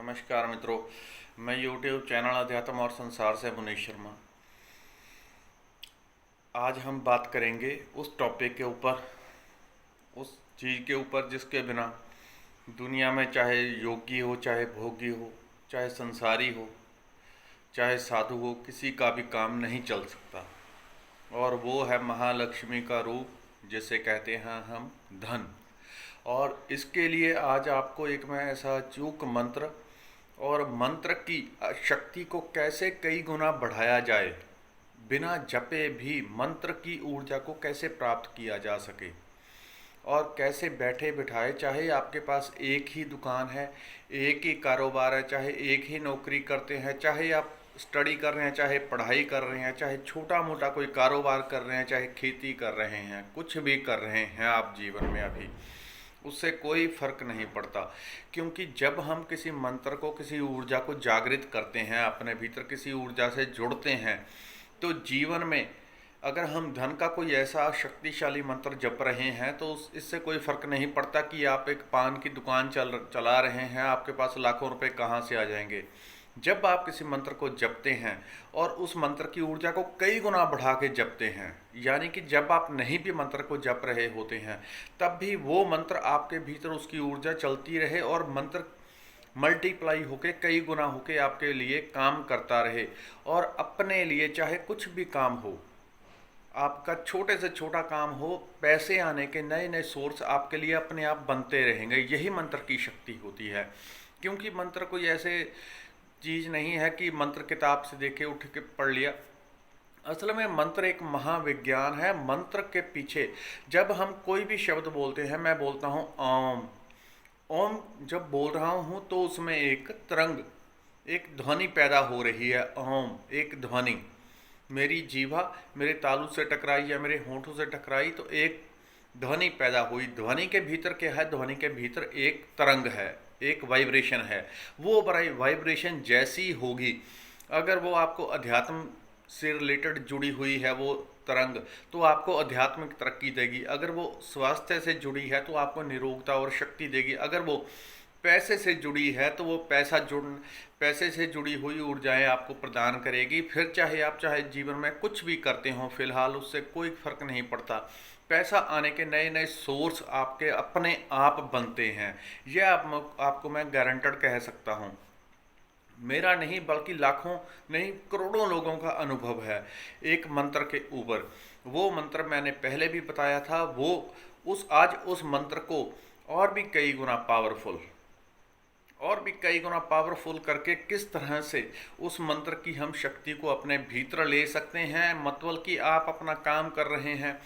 नमस्कार मित्रों, मैं YouTube चैनल अध्यात्म और संसार से मुनीश शर्मा। आज हम बात करेंगे उस टॉपिक के ऊपर, उस चीज़ के ऊपर जिसके बिना दुनिया में चाहे योगी हो, चाहे भोगी हो, चाहे संसारी हो, चाहे साधु हो, किसी का भी काम नहीं चल सकता। और वो है महालक्ष्मी का रूप, जिसे कहते हैं हम धन। और इसके लिए आज आपको एक मैं ऐसा चूक मंत्र और मंत्र की शक्ति को कैसे कई गुना बढ़ाया जाए, बिना जपे भी मंत्र की ऊर्जा को कैसे प्राप्त किया जा सके, और कैसे बैठे बिठाए, चाहे आपके पास एक ही दुकान है, एक ही कारोबार है, चाहे एक ही नौकरी करते हैं, चाहे आप स्टडी कर रहे हैं, चाहे पढ़ाई कर रहे हैं, चाहे छोटा मोटा कोई कारोबार कर रहे हैं, चाहे खेती कर रहे हैं, कुछ भी कर रहे हैं आप जीवन में अभी, उससे कोई फर्क नहीं पड़ता। क्योंकि जब हम किसी मंत्र को, किसी ऊर्जा को जागृत करते हैं, अपने भीतर किसी ऊर्जा से जुड़ते हैं, तो जीवन में अगर हम धन का कोई ऐसा शक्तिशाली मंत्र जप रहे हैं तो इससे कोई फर्क नहीं पड़ता कि आप एक पान की दुकान चला रहे हैं, आपके पास लाखों रुपए कहाँ से आ जाएंगे। जब आप किसी मंत्र को जपते हैं और उस मंत्र की ऊर्जा को कई गुना बढ़ा के जपते हैं, यानी कि जब आप नहीं भी मंत्र को जप रहे होते हैं तब भी वो मंत्र आपके भीतर उसकी ऊर्जा चलती रहे और मंत्र मल्टीप्लाई होके कई गुना होके आपके लिए काम करता रहे। और अपने लिए चाहे कुछ भी काम हो, आपका छोटे से छोटा काम हो, पैसे आने के नए नए सोर्स आपके लिए अपने आप बनते रहेंगे। यही मंत्र की शक्ति होती है। क्योंकि मंत्र कोई ऐसे चीज़ नहीं है कि मंत्र किताब से देखे उठ के पढ़ लिया। असल में मंत्र एक महाविज्ञान है। मंत्र के पीछे जब हम कोई भी शब्द बोलते हैं, मैं बोलता हूँ ओम, ओम जब बोल रहा हूँ तो उसमें एक तरंग, एक ध्वनि पैदा हो रही है। ओम एक ध्वनि, मेरी जीभा मेरे तालू से टकराई या मेरे होंठों से टकराई तो एक ध्वनि पैदा हुई। ध्वनि के भीतर क्या है? ध्वनि के भीतर एक तरंग है, एक वाइब्रेशन है। वो वाइब्रेशन जैसी होगी, अगर वो आपको अध्यात्म से रिलेटेड जुड़ी हुई है वो तरंग, तो आपको आध्यात्मिक तरक्की देगी। अगर वो स्वास्थ्य से जुड़ी है तो आपको निरोगता और शक्ति देगी। अगर वो पैसे से जुड़ी है तो वो पैसे से जुड़ी हुई ऊर्जाएं आपको प्रदान करेगी। फिर चाहे जीवन में कुछ भी करते हो, फिलहाल उससे कोई फर्क नहीं पड़ता। पैसा आने के नए नए सोर्स आपके अपने आप बनते हैं। यह आपको मैं गारंटेड कह सकता हूँ। मेरा नहीं बल्कि लाखों नहीं करोड़ों लोगों का अनुभव है एक मंत्र के ऊपर। वो मंत्र मैंने पहले भी बताया था। वो आज उस मंत्र को और भी कई गुना पावरफुल करके किस तरह से उस मंत्र की हम शक्ति को अपने भीतर ले सकते हैं। मतलब कि आप अपना काम कर रहे हैं,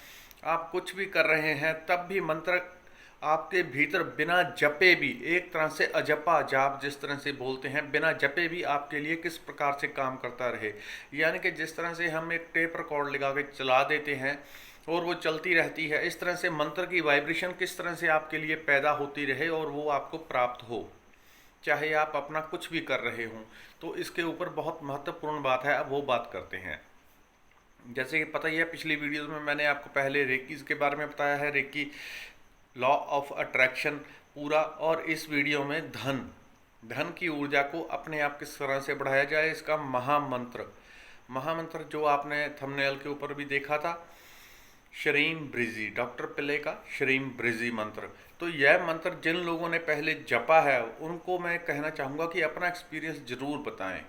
आप कुछ भी कर रहे हैं, तब भी मंत्र आपके भीतर बिना जपे भी, एक तरह से अजपा जाप जिस तरह से बोलते हैं, बिना जपे भी आपके लिए किस प्रकार से काम करता रहे। यानी कि जिस तरह से हम एक टेप रिकॉर्ड लगा के चला देते हैं और वो चलती रहती है, इस तरह से मंत्र की वाइब्रेशन किस तरह से आपके लिए पैदा होती रहे और वो आपको प्राप्त हो, चाहे आप अपना कुछ भी कर रहे हों। तो इसके ऊपर बहुत महत्वपूर्ण बात है, अब वो बात करते हैं। जैसे कि पता ही है, पिछली वीडियोस में मैंने आपको पहले रेकीज के बारे में बताया है, रेकी लॉ ऑफ अट्रैक्शन पूरा। और इस वीडियो में धन की ऊर्जा को अपने आप किस तरह से बढ़ाया जाए, इसका महामंत्र जो आपने थंबनेल के ऊपर भी देखा था, श्रीम ब्रिजी, डॉक्टर पिल्ले का श्रीम ब्रिजी मंत्र। तो यह मंत्र जिन लोगों ने पहले जपा है उनको मैं कहना चाहूँगा कि अपना एक्सपीरियंस जरूर बताएं।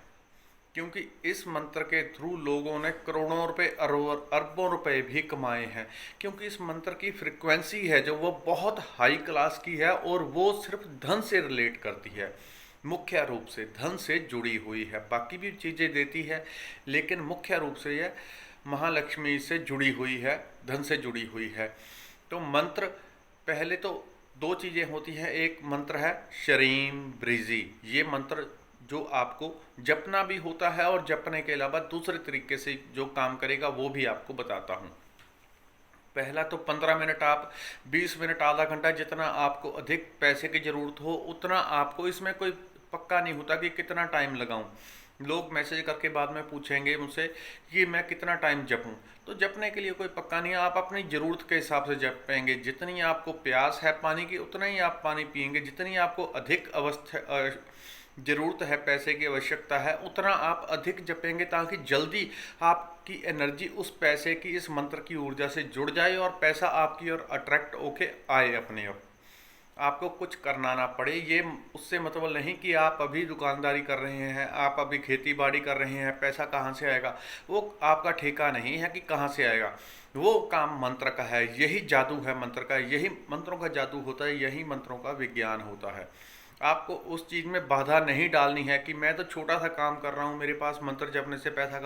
क्योंकि इस मंत्र के थ्रू लोगों ने करोड़ों रुपए, अरबों रुपए भी कमाए हैं। क्योंकि इस मंत्र की फ्रिक्वेंसी है जो वो बहुत हाई क्लास की है और वो सिर्फ धन से रिलेट करती है, मुख्य रूप से धन से जुड़ी हुई है। बाकी भी चीज़ें देती है लेकिन मुख्य रूप से यह महालक्ष्मी से जुड़ी हुई है, धन से जुड़ी हुई है। तो मंत्र पहले तो दो चीज़ें होती हैं। एक मंत्र है श्रीम ब्रिजी, ये मंत्र जो आपको जपना भी होता है और जपने के अलावा दूसरे तरीके से जो काम करेगा वो भी आपको बताता हूँ। पहला तो 15 मिनट, आप 20 मिनट, आधा घंटा, जितना आपको अधिक पैसे की ज़रूरत हो उतना आपको। इसमें कोई पक्का नहीं होता कि कितना टाइम लगाऊं। लोग मैसेज करके बाद में पूछेंगे मुझसे कि मैं कितना टाइम जपूं, तो जपने के लिए कोई पक्का नहीं है। आप अपनी ज़रूरत के हिसाब से जपेंगे। जितनी आपको प्यास है पानी की उतना ही आप पानी पिएंगे। जितनी आपको अधिक ज़रूरत है, पैसे की आवश्यकता है, उतना आप अधिक जपेंगे ताकि जल्दी आपकी एनर्जी उस पैसे की, इस मंत्र की ऊर्जा से जुड़ जाए और पैसा आपकी ओर अट्रैक्ट होके आए अपने आप। आपको कुछ करना ना पड़े। ये उससे मतलब नहीं कि आप अभी दुकानदारी कर रहे हैं, आप अभी खेती बाड़ी कर रहे हैं, पैसा कहाँ से आएगा, वो आपका ठेका नहीं है कि कहाँ से आएगा। वो काम मंत्र का है, यही जादू है मंत्र का, यही मंत्रों का जादू होता है, यही मंत्रों का विज्ञान होता है। आपको उस चीज़ में बाधा नहीं डालनी है कि मैं तो छोटा सा काम कर रहा हूँ, मेरे पास मंत्र जपने से पैसा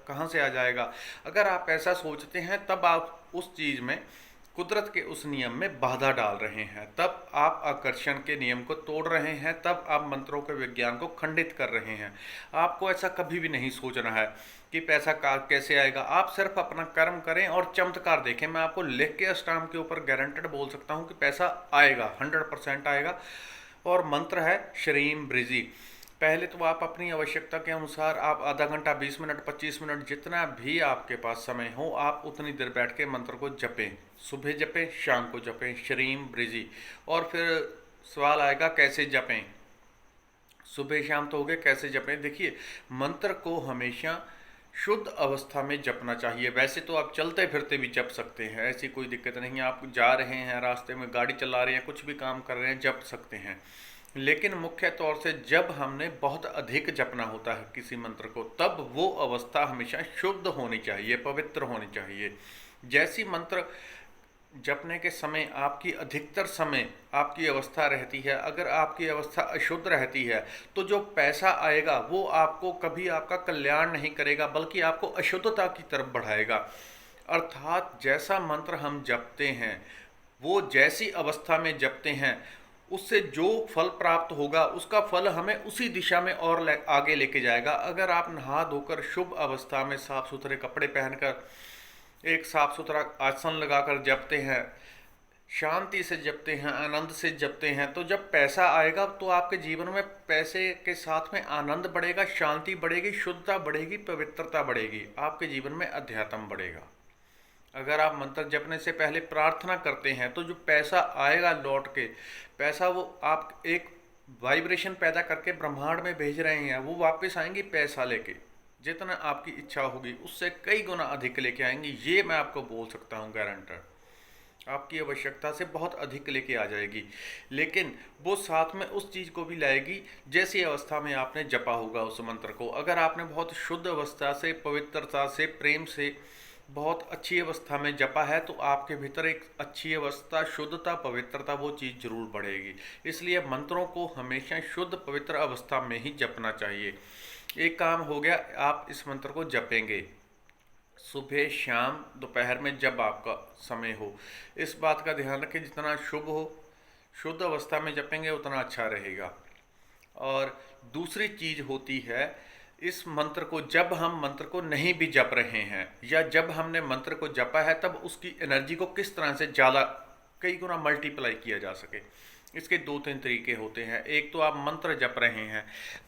कहाँ से आ जाएगा। अगर आप ऐसा सोचते हैं तब आप उस चीज़ में, कुदरत के उस नियम में बाधा डाल रहे हैं, तब आप आकर्षण के नियम को तोड़ रहे हैं, तब आप मंत्रों के विज्ञान को खंडित कर रहे हैं। आपको ऐसा कभी भी नहीं सोचना है कि पैसा कैसे आएगा। आप सिर्फ अपना कर्म करें और चमत्कार देखें। मैं आपको लिख के अष्टाम के ऊपर गारंटेड बोल सकता हूँ कि पैसा आएगा, 100% आएगा। और मंत्र है श्रीम ब्रिजी। पहले तो आप अपनी आवश्यकता के अनुसार आप आधा घंटा, 20 मिनट, 25 मिनट, जितना भी आपके पास समय हो, आप उतनी देर बैठ के मंत्र को जपें। सुबह जपें, शाम को जपें, श्रीम ब्रिजी। और फिर सवाल आएगा कैसे जपें। सुबह शाम तो हो गए, कैसे जपें। देखिए, मंत्र को हमेशा शुद्ध अवस्था में जपना चाहिए। वैसे तो आप चलते फिरते भी जप सकते हैं, ऐसी कोई दिक्कत नहीं। आप जा रहे हैं, रास्ते में गाड़ी चला रहे हैं, कुछ भी काम कर रहे हैं, जप सकते हैं। लेकिन मुख्य तौर से जब हमने बहुत अधिक जपना होता है किसी मंत्र को, तब वो अवस्था हमेशा शुद्ध होनी चाहिए, पवित्र होनी चाहिए। जैसी मंत्र जपने के समय आपकी अधिकतर समय आपकी अवस्था रहती है, अगर आपकी अवस्था अशुद्ध रहती है तो जो पैसा आएगा वो आपको कभी आपका कल्याण नहीं करेगा, बल्कि आपको अशुद्धता की तरफ बढ़ाएगा। अर्थात जैसा मंत्र हम जपते हैं, वो जैसी अवस्था में जपते हैं, उससे जो फल प्राप्त होगा उसका फल हमें उसी दिशा में और आगे लेके जाएगा। अगर आप नहा धोकर शुभ अवस्था में साफ सुथरे कपड़े पहनकर एक साफ सुथरा आसन लगाकर जपते हैं, शांति से जपते हैं, आनंद से जपते हैं, तो जब पैसा आएगा तो आपके जीवन में पैसे के साथ में आनंद बढ़ेगा, शांति बढ़ेगी, शुद्धता बढ़ेगी, पवित्रता बढ़ेगी, आपके जीवन में अध्यात्म बढ़ेगा। अगर आप मंत्र जपने से पहले प्रार्थना करते हैं तो जो पैसा आएगा लौट के, पैसा वो आप एक वाइब्रेशन पैदा करके ब्रह्मांड में भेज रहे हैं, वो वापस आएंगी पैसा लेके। जितना आपकी इच्छा होगी उससे कई गुना अधिक लेके आएंगी, ये मैं आपको बोल सकता हूँ गारंटर। आपकी आवश्यकता से बहुत अधिक लेके आ जाएगी, लेकिन वो साथ में उस चीज़ को भी लाएगी जैसी अवस्था में आपने जपा होगा उस मंत्र को। अगर आपने बहुत शुद्ध अवस्था से, पवित्रता से, प्रेम से, बहुत अच्छी अवस्था में जपा है तो आपके भीतर एक अच्छी अवस्था, शुद्धता, पवित्रता, वो चीज़ जरूर बढ़ेगी। इसलिए मंत्रों को हमेशा शुद्ध पवित्र अवस्था में ही जपना चाहिए। एक काम हो गया, आप इस मंत्र को जपेंगे सुबह, शाम, दोपहर में, जब आपका समय हो। इस बात का ध्यान रखें जितना शुभ हो, शुद्ध अवस्था में जपेंगे उतना अच्छा रहेगा। और दूसरी चीज़ होती है, इस मंत्र को जब हम मंत्र को नहीं भी जप रहे हैं या जब हमने मंत्र को जपा है, तब उसकी एनर्जी को किस तरह से ज़्यादा, कई गुना मल्टीप्लाई किया जा सके। इसके 2-3 तरीके होते हैं। एक तो आप मंत्र जप रहे हैं,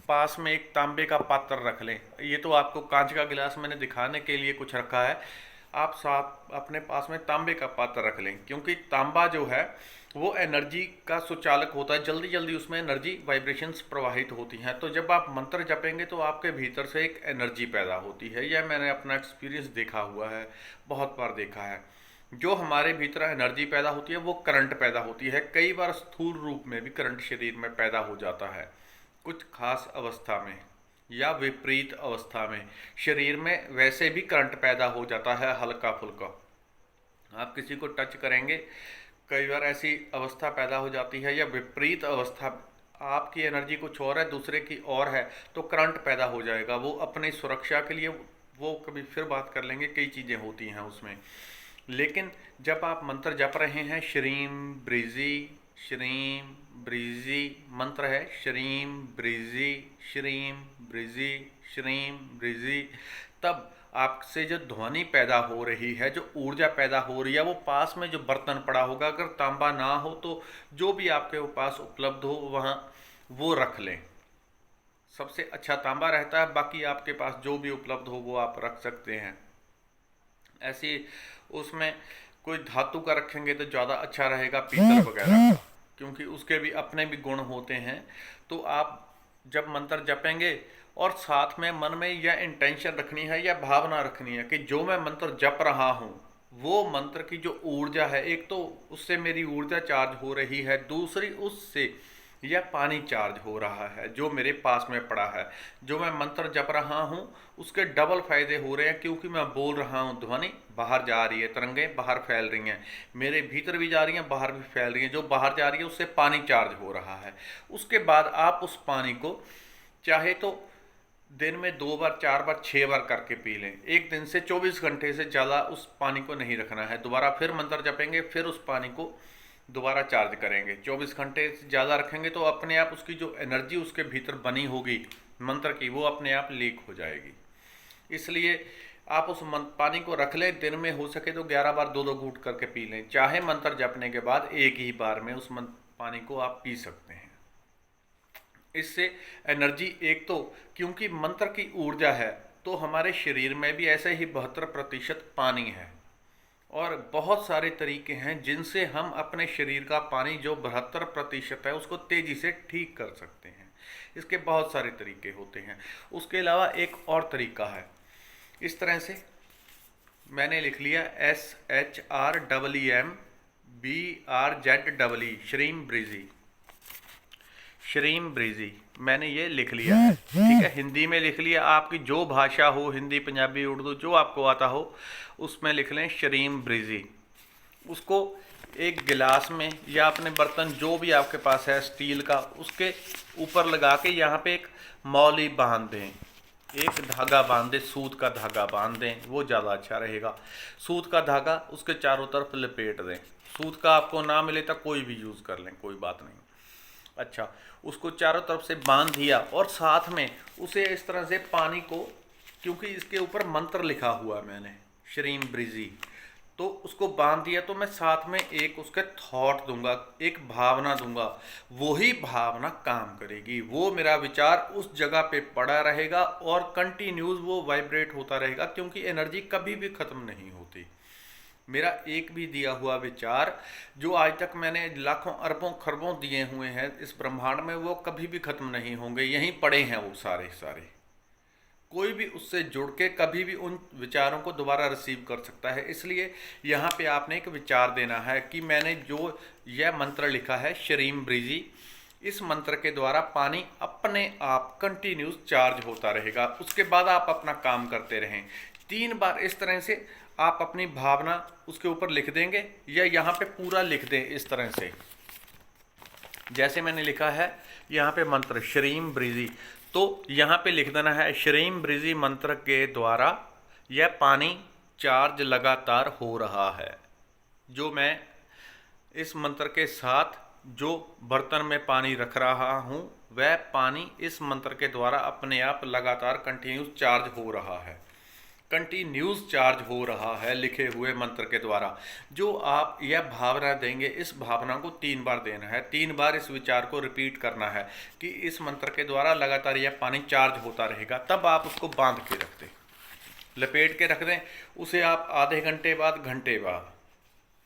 पास में एक तांबे का पात्र रख लें। ये तो आपको कांच का गिलास मैंने दिखाने के लिए कुछ रखा है, आप साथ अपने पास में तांबे का पात्र रख लें, क्योंकि तांबा जो है वो एनर्जी का सुचालक होता है, जल्दी जल्दी उसमें एनर्जी वाइब्रेशंस प्रवाहित होती हैं। तो जब आप मंत्र जपेंगे तो आपके भीतर से एक एनर्जी पैदा होती है। यह मैंने अपना एक्सपीरियंस देखा हुआ है, बहुत बार देखा है। जो हमारे भीतर एनर्जी पैदा होती है वो करंट पैदा होती है। कई बार स्थूल रूप में भी करंट शरीर में पैदा हो जाता है, कुछ खास अवस्था में या विपरीत अवस्था में। शरीर में वैसे भी करंट पैदा हो जाता है हल्का फुल्का। आप किसी को टच करेंगे, कई बार ऐसी अवस्था पैदा हो जाती है, या विपरीत अवस्था, आपकी एनर्जी कुछ और है, दूसरे की और है, तो करंट पैदा हो जाएगा। वो अपनी सुरक्षा के लिए, वो कभी फिर बात कर लेंगे, कई चीज़ें होती हैं उसमें। लेकिन जब आप मंत्र जप रहे हैं, श्रीम ब्रिजी, श्रीम ब्रिजी मंत्र है, श्रीम ब्रिजी, श्रीम ब्रिजी, श्रीम ब्रिजी, तब आपसे जो ध्वनि पैदा हो रही है, जो ऊर्जा पैदा हो रही है, वो पास में जो बर्तन पड़ा होगा, अगर तांबा ना हो तो जो भी आपके पास उपलब्ध हो वहाँ वो रख लें। सबसे अच्छा तांबा रहता है, बाकी आपके पास जो भी उपलब्ध हो वो आप रख सकते हैं। ऐसी उसमें कोई धातु का रखेंगे तो ज़्यादा अच्छा रहेगा, पीतल वगैरह का, क्योंकि उसके भी अपने भी गुण होते हैं। तो आप जब मंत्र जपेंगे और साथ में मन में यह इंटेंशन रखनी है या भावना रखनी है कि जो मैं मंत्र जप रहा हूँ वो मंत्र की जो ऊर्जा है, एक तो उससे मेरी ऊर्जा चार्ज हो रही है, दूसरी उससे यह पानी चार्ज हो रहा है जो मेरे पास में पड़ा है। जो मैं मंत्र जप रहा हूँ उसके डबल फायदे हो रहे हैं, क्योंकि मैं बोल रहा हूँ, ध्वनि बाहर जा रही है, तरंगें बाहर फैल रही हैं, मेरे भीतर भी जा रही हैं, बाहर भी फैल रही हैं। जो बाहर जा रही है उससे पानी चार्ज हो रहा है। उसके बाद आप उस पानी को चाहे तो दिन में 2 बार, 4 बार, 6 बार करके पी लें। एक दिन से 24 घंटे से ज़्यादा उस पानी को नहीं रखना है। दोबारा फिर मंत्र जपेंगे, फिर उस पानी को दोबारा चार्ज करेंगे। 24 घंटे से ज़्यादा रखेंगे तो अपने आप उसकी जो एनर्जी उसके भीतर बनी होगी मंत्र की, वो अपने आप लीक हो जाएगी। इसलिए आप उस पानी को रख लें। दिन में हो सके तो 11 बार 2-2 घूंट करके पी लें। चाहे मंत्र जपने के बाद एक ही बार में उस पानी को आप पी सकते हैं। इससे एनर्जी, एक तो क्योंकि मंत्र की ऊर्जा है तो हमारे शरीर में भी ऐसे ही 72% पानी है, और बहुत सारे तरीके हैं जिनसे हम अपने शरीर का पानी जो 72% है उसको तेज़ी से ठीक कर सकते हैं। इसके बहुत सारे तरीके होते हैं। उसके अलावा एक और तरीका है। इस तरह से मैंने लिख लिया SHREEMBRZEE, श्रीम ब्रीजी। श्रीम ब्रीजी मैंने ये लिख लिया है, ठीक है। हिंदी में लिख लिया, आपकी जो भाषा हो, हिंदी, पंजाबी, उर्दू, जो आपको आता हो उसमें लिख लें श्रीम ब्रीजी। उसको एक गिलास में या अपने बर्तन जो भी आपके पास है स्टील का, उसके ऊपर लगा के यहाँ पे एक मौली बांध दें, एक धागा बांध दें, सूत का धागा बांध दें, वो ज़्यादा अच्छा रहेगा। सूत का धागा उसके चारों तरफ लपेट दें। सूत का आपको ना मिले तो कोई भी यूज़ कर लें, कोई बात नहीं। अच्छा, उसको चारों तरफ से बांध दिया और साथ में उसे इस तरह से पानी को, क्योंकि इसके ऊपर मंत्र लिखा हुआ है मैंने श्रीम ब्रीजी, तो उसको बांध दिया तो मैं साथ में एक उसके थॉट दूंगा, एक भावना दूंगा। वही भावना काम करेगी, वो मेरा विचार उस जगह पे पड़ा रहेगा और कंटिन्यूस वो वाइब्रेट होता रहेगा, क्योंकि एनर्जी कभी भी ख़त्म नहीं होती। मेरा एक भी दिया हुआ विचार जो आज तक मैंने लाखों अरबों खरबों दिए हुए हैं इस ब्रह्मांड में, वो कभी भी खत्म नहीं होंगे, यहीं पड़े हैं वो सारे सारे। कोई भी उससे जुड़ के कभी भी उन विचारों को दोबारा रिसीव कर सकता है। इसलिए यहाँ पे आपने एक विचार देना है कि मैंने जो यह मंत्र लिखा है श्रीम ब्रीजी, इस मंत्र के द्वारा पानी अपने आप कंटिन्यूस चार्ज होता रहेगा। उसके बाद आप अपना काम करते रहें। 3 बार इस तरह से आप अपनी भावना उसके ऊपर लिख देंगे, या यहाँ पे पूरा लिख दें इस तरह से जैसे मैंने लिखा है यहाँ पे मंत्र श्रीम ब्रीजी, तो यहाँ पे लिख देना है श्रीम ब्रीजी मंत्र के द्वारा यह पानी चार्ज लगातार हो रहा है। जो मैं इस मंत्र के साथ जो बर्तन में पानी रख रहा हूँ वह पानी इस मंत्र के द्वारा अपने आप लगातार कंटिन्यूस चार्ज हो रहा है, कंटिन्यूस चार्ज हो रहा है लिखे हुए मंत्र के द्वारा। जो आप यह भावना देंगे, इस भावना को 3 बार देना है। 3 बार इस विचार को रिपीट करना है कि इस मंत्र के द्वारा लगातार यह पानी चार्ज होता रहेगा। तब आप उसको बांध के रख दें, लपेट के रख दें। उसे आप आधे घंटे बाद, घंटे बाद,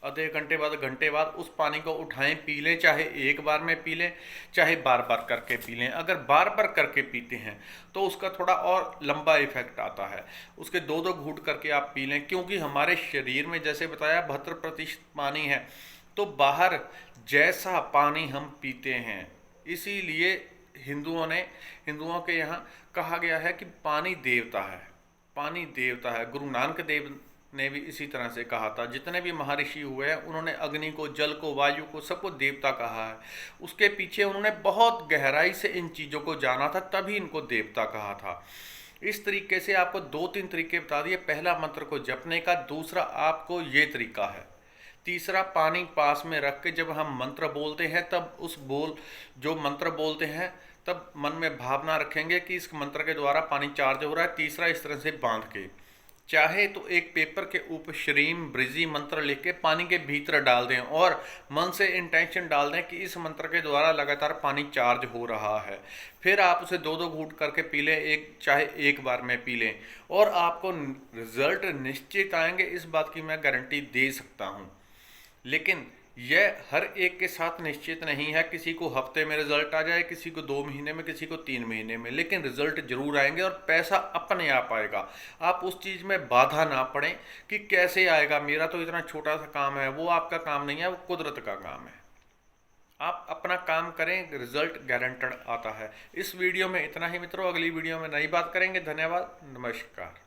आधे घंटे बाद, घंटे बाद उस पानी को उठाएं, पी लें। चाहे एक बार में पी लें, चाहे बार बार करके पी लें। अगर बार बार करके पीते हैं तो उसका थोड़ा और लंबा इफेक्ट आता है। उसके 2-2 घूंट करके आप पी लें, क्योंकि हमारे शरीर में जैसे बताया 72% पानी है, तो बाहर जैसा पानी हम पीते हैं, इसीलिए हिंदुओं के यहाँ कहा गया है कि पानी देवता है, पानी देवता है। गुरु नानक देव ने भी इसी तरह से कहा था। जितने भी महर्षि हुए हैं उन्होंने अग्नि को, जल को, वायु को, सबको देवता कहा है। उसके पीछे उन्होंने बहुत गहराई से इन चीज़ों को जाना था, तभी इनको देवता कहा था। इस तरीके से आपको 2-3 तरीके बता दिए। पहला मंत्र को जपने का, दूसरा आपको ये तरीका है, तीसरा पानी पास में रख के जब हम मंत्र बोलते हैं तब जो मंत्र बोलते हैं तब मन में भावना रखेंगे कि इस मंत्र के द्वारा पानी चार्ज हो रहा है। तीसरा इस तरह से बांध के, चाहे तो एक पेपर के ऊपर श्रीम ब्रीजी मंत्र लिख के पानी के भीतर डाल दें और मन से इंटेंशन डाल दें कि इस मंत्र के द्वारा लगातार पानी चार्ज हो रहा है। फिर आप उसे 2-2 घूंट करके पी लें, चाहे एक बार में पी लें, और आपको रिजल्ट निश्चित आएंगे, इस बात की मैं गारंटी दे सकता हूँ। लेकिन यह हर एक के साथ निश्चित नहीं है। किसी को हफ्ते में रिजल्ट आ जाए, किसी को 2 महीने में, किसी को 3 महीने में, लेकिन रिजल्ट जरूर आएंगे और पैसा अपने आप आएगा। आप उस चीज़ में बाधा ना पड़े कि कैसे आएगा, मेरा तो इतना छोटा सा काम है। वो आपका काम नहीं है, वो कुदरत का काम है। आप अपना काम करें, रिजल्ट गारंटेड आता है। इस वीडियो में इतना ही मित्रों, अगली वीडियो में नई बात करेंगे। धन्यवाद, नमस्कार।